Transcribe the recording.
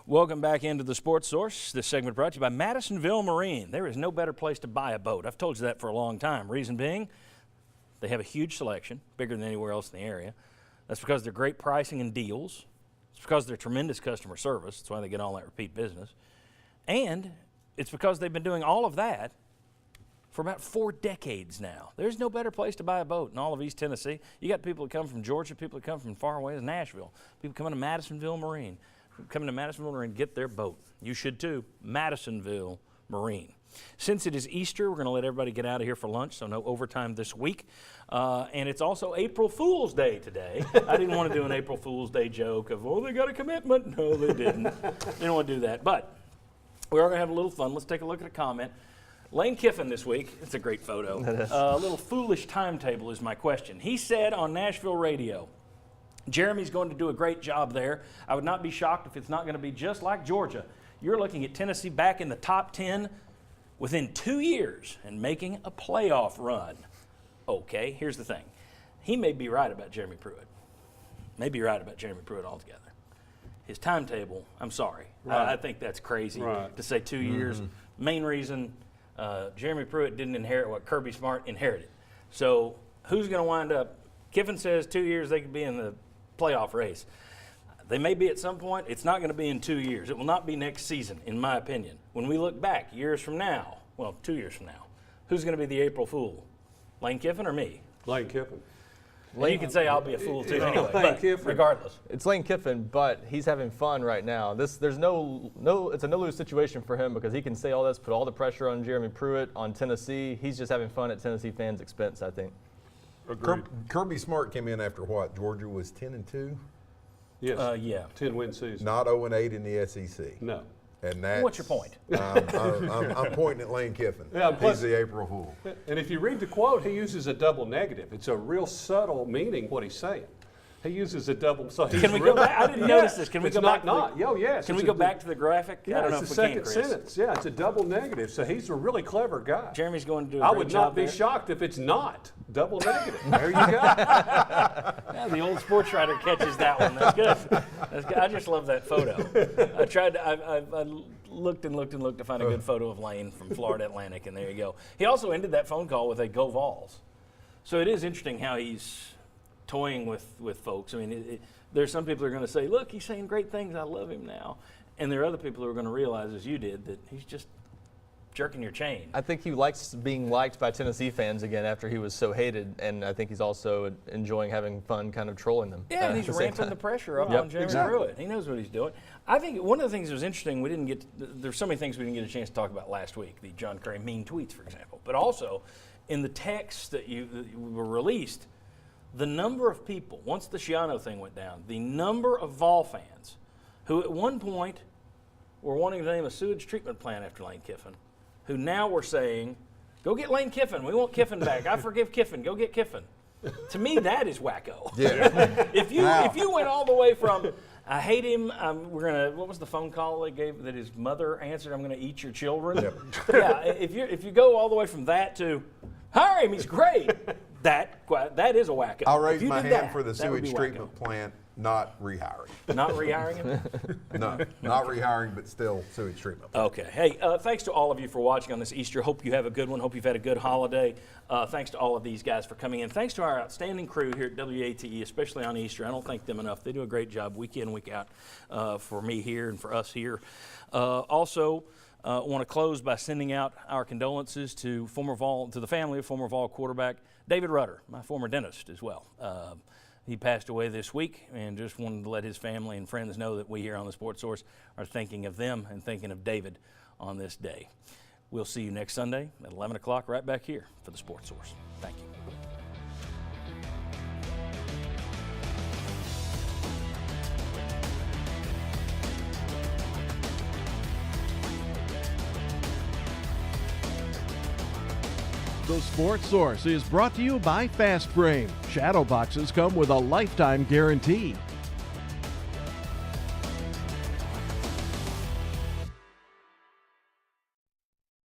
Welcome back into the Sports Source. This segment brought to you by Madisonville Marine. There is no better place to buy a boat. I've told you that for a long time. Reason being, they have a huge selection, bigger than anywhere else in the area. That's because they're great pricing and deals. It's because they're tremendous customer service. That's why they get all that repeat business. And it's because they've been doing all of that for about 4 decades now. There's no better place to buy a boat in all of East Tennessee. You got people that come from Georgia, people that come from far away as Nashville, people coming to Madisonville Marine. Coming to Madisonville Marine, get their boat. You should too. Madisonville Marine. Since it is Easter, we're going to let everybody get out of here for lunch, so no overtime this week. And it's also April Fool's Day today. I didn't want to do an April Fool's Day joke of, oh, they got a commitment. No, they didn't. Didn't want to do that. But we are going to have a little fun. Let's take a look at a comment. Lane Kiffin this week, it's a great photo. A little foolish timetable is my question. He said on Nashville radio, Jeremy's going to do a great job there. I would not be shocked if it's not going to be just like Georgia. You're looking at Tennessee back in the top 10 within 2 years and making a playoff run. Okay, here's the thing. He may be right about Jeromy Pruitt. May be right about Jeromy Pruitt altogether. His timetable, I'm sorry. Right. I think that's crazy to say 2 years. Main reason, Jeromy Pruitt didn't inherit what Kirby Smart inherited. So who's going to wind up? Kiffin says 2 years they could be in the playoff race. They may be at some point. It's not going to be in 2 years. It will not be next season, in my opinion. When we look back years from now, well, 2 years from now, who's going to be the April Fool? Lane Kiffin or me? Lane Kiffin. Well, you could say I'll be a fool too anyway, but regardless. It's Lane Kiffin, but he's having fun right now. There's no, it's a no-lose situation for him because he can say all this, put all the pressure on Jeromy Pruitt, on Tennessee. He's just having fun at Tennessee fans' expense, I think. Kirby Smart came in after what? Georgia was 10-2? Yes. Yeah. 10-win season. Not 0-8 in the SEC. No. And that's, what's your point? I'm pointing at Lane Kiffin. Yeah, he's the April Fool. And if you read the quote, he uses a double negative. It's a real subtle meaning what he's saying. He uses a double. So can we go back? I didn't notice this. Can we go back? Yes. Can we go back to the graphic? Yeah, I don't know it's if the we second can, Chris. sentence. Yeah, it's a double negative. So he's a really clever guy. Jeremy's going to do a I great would job not be there. shocked if it's not double negative. There you go. Yeah, the old sports writer catches that one. That's good. That's good. I just love that photo. I tried to, I looked and looked and looked to find a good photo of Lane from Florida Atlantic, and there you go. He also ended that phone call with a "Go Vols." So it is interesting how he's toying with folks. I mean, there's some people who are going to say, look, he's saying great things, I love him now. And there are other people who are going to realize, as you did, that he's just jerking your chain. I think he likes being liked by Tennessee fans again after he was so hated, and I think he's also enjoying having fun kind of trolling them. Yeah, and he's ramping the pressure up on Jeromy Pruitt. He knows what he's doing. I think one of the things that was interesting, there's so many things we didn't get a chance to talk about last week, the John Curry mean tweets, for example, but also in the texts that were released, the number of people, once the Schiano thing went down, the number of Vol fans who at one point were wanting to name a sewage treatment plant after Lane Kiffin, who now were saying, go get Lane Kiffin. We want Kiffin back. I forgive Kiffin. Go get Kiffin. To me, that is wacko. Yeah. If you went all the way from, I hate him, what was the phone call they gave that his mother answered, I'm going to eat your children? Yep. Yeah, if you go all the way from that to, hire him, he's great. That is a wacko. I'll raise my hand for the sewage treatment plant, not rehiring. Not rehiring him? No, not rehiring, but still sewage treatment plant. Okay. Hey, thanks to all of you for watching on this Easter. Hope you have a good one. Hope you've had a good holiday. Thanks to all of these guys for coming in. Thanks to our outstanding crew here at WATE, especially on Easter. I don't thank them enough. They do a great job week in, week out for me here and for us here. Also, want to close by sending out our condolences to the family of former Vol quarterback David Rudder, my former dentist as well. He passed away this week, and just wanted to let his family and friends know that we here on the Sports Source are thinking of them and thinking of David on this day. We'll see you next Sunday at 11 o'clock right back here for the Sports Source. Thank you. The Sports Source is brought to you by Fast Frame. Shadow boxes come with a lifetime guarantee.